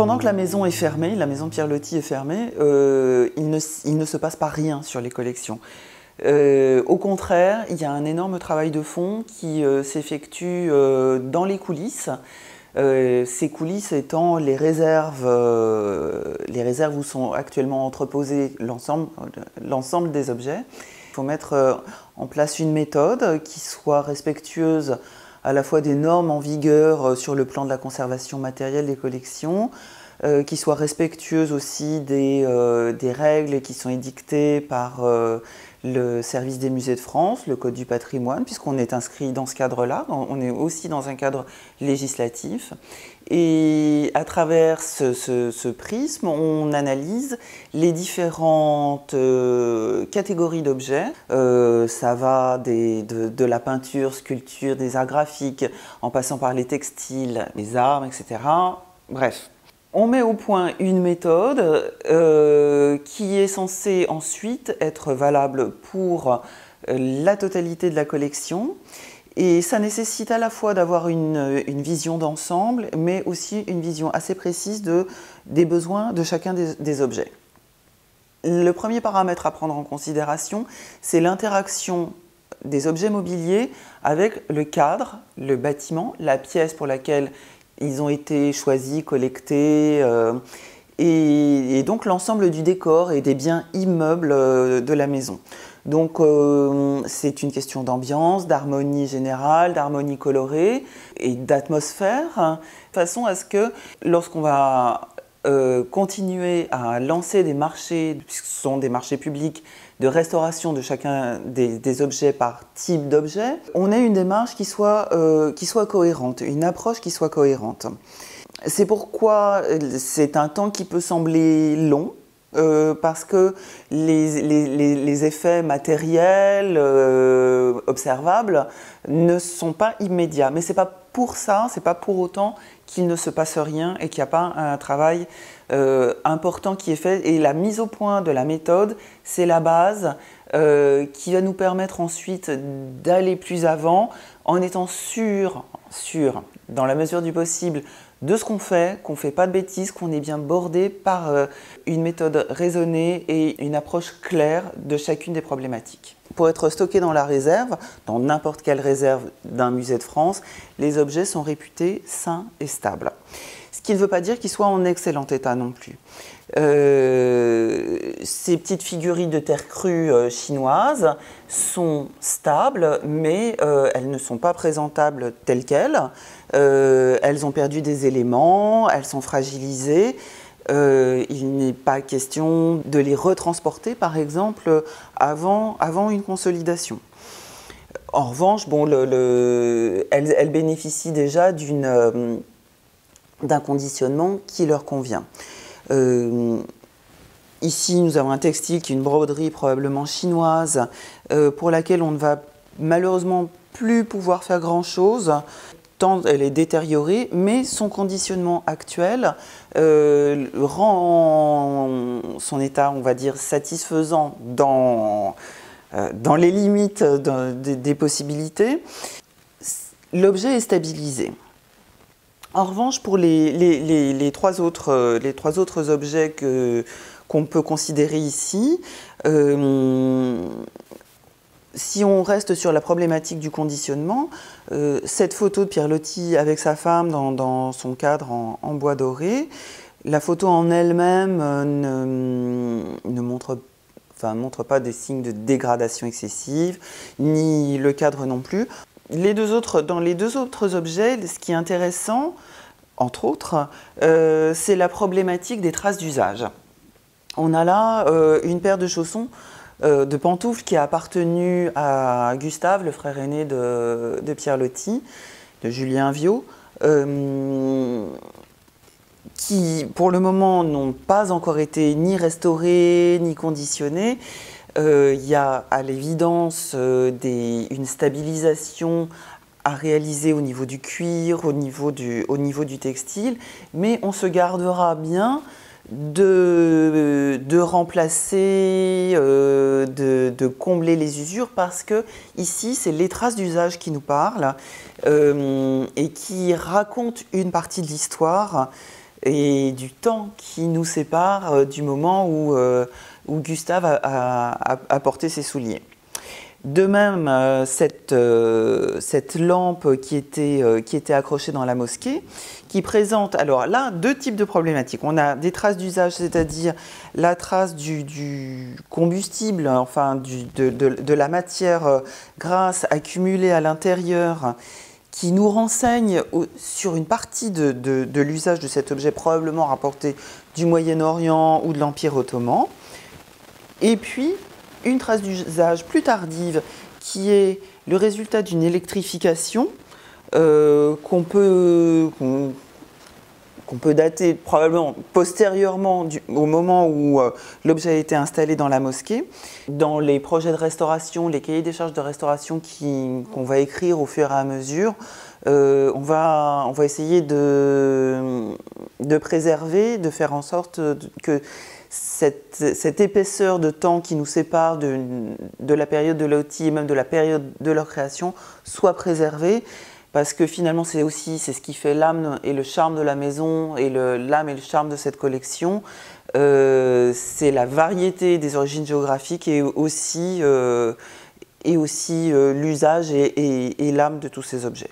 Pendant que la maison est fermée, la maison Pierre Loti est fermée, il ne se passe pas rien sur les collections. Au contraire, il y a un énorme travail de fond qui s'effectue dans les coulisses. Ces coulisses étant les réserves où sont actuellement entreposés l'ensemble des objets. Il faut mettre en place une méthode qui soit respectueuse à la fois des normes en vigueur sur le plan de la conservation matérielle des collections, qui soit respectueuse aussi des règles qui sont édictées par le service des musées de France, le Code du patrimoine, puisqu'on est inscrit dans ce cadre-là, on est aussi dans un cadre législatif. Et à travers ce prisme, on analyse les différentes catégories d'objets. Ça va de la peinture, sculpture, des arts graphiques, en passant par les textiles, les armes, etc. Bref. On met au point une méthode qui est censée ensuite être valable pour la totalité de la collection. Et ça nécessite à la fois d'avoir une vision d'ensemble, mais aussi une vision assez précise des besoins de chacun des objets. Le premier paramètre à prendre en considération, c'est l'interaction des objets mobiliers avec le cadre, le bâtiment, la pièce pour laquelle ils ont été choisis, collectés, et donc l'ensemble du décor et des biens immeubles de la maison. Donc c'est une question d'ambiance, d'harmonie générale, d'harmonie colorée et d'atmosphère, de façon à ce que lorsqu'on va continuer à lancer des marchés, puisque ce sont des marchés publics, de restauration de chacun des objets par type d'objet, on ait une démarche qui soit cohérente, une approche qui soit cohérente. C'est pourquoi c'est un temps qui peut sembler long, parce que les effets matériels observables ne sont pas immédiats. Mais ce n'est pas pour ça, c'est pas pour autant qu'il ne se passe rien et qu'il n'y a pas un travail important qui est fait. Et la mise au point de la méthode, c'est la base qui va nous permettre ensuite d'aller plus avant en étant sûr, dans la mesure du possible, de ce qu'on ne fait pas de bêtises, qu'on est bien bordé par une méthode raisonnée et une approche claire de chacune des problématiques. Pour être stocké dans la réserve, dans n'importe quelle réserve d'un musée de France, les objets sont réputés sains et stables. Ce qui ne veut pas dire qu'ils soient en excellent état non plus. Ces petites figurines de terre crue chinoises sont stables, mais elles ne sont pas présentables telles quelles. Elles ont perdu des éléments, elles sont fragilisées. Il n'est pas question de les retransporter, par exemple, avant une consolidation. En revanche, bon, elles bénéficient déjà d'un conditionnement qui leur convient. Ici, nous avons un textile qui est une broderie probablement chinoise, pour laquelle on ne va malheureusement plus pouvoir faire grand-chose, tant elle est détériorée, mais son conditionnement actuel rend son état, on va dire, satisfaisant dans les limites des possibilités. L'objet est stabilisé. En revanche, pour les trois autres objets qu'on peut considérer ici, si on reste sur la problématique du conditionnement, cette photo de Pierre Loti avec sa femme dans son cadre en bois doré, la photo en elle-même ne montre pas des signes de dégradation excessive, ni le cadre non plus. Dans les deux autres objets, ce qui est intéressant, entre autres, c'est la problématique des traces d'usage. On a là une paire de chaussons, de pantoufles qui a appartenu à Gustave, le frère aîné de Pierre Loti, de Julien Viau, qui pour le moment n'ont pas encore été ni restaurés ni conditionnés. Il y a à l'évidence une stabilisation à réaliser au niveau du cuir, au niveau du textile, mais on se gardera bien de remplacer, de combler les usures, parce que ici c'est les traces d'usage qui nous parlent et qui racontent une partie de l'histoire et du temps qui nous sépare du moment où Gustave a porté ses souliers. De même, cette lampe qui était accrochée dans la mosquée, qui présente, alors là, deux types de problématiques. On a des traces d'usage, c'est-à-dire la trace du combustible, enfin de la matière grasse accumulée à l'intérieur, qui nous renseigne sur une partie de l'usage de cet objet probablement rapporté du Moyen-Orient ou de l'Empire ottoman. Et puis, une trace d'usage plus tardive qui est le résultat d'une électrification qu'on peut dater probablement postérieurement au moment où l'objet a été installé dans la mosquée. Dans les projets de restauration, les cahiers des charges de restauration qu'on va écrire au fur et à mesure, on va essayer de préserver, de faire en sorte que cette épaisseur de temps qui nous sépare de la période de l'outil et même de la période de leur création soit préservée, parce que finalement c'est ce qui fait l'âme et le charme de la maison et l'âme et le charme de cette collection. C'est la variété des origines géographiques et aussi l'usage et l'âme de tous ces objets.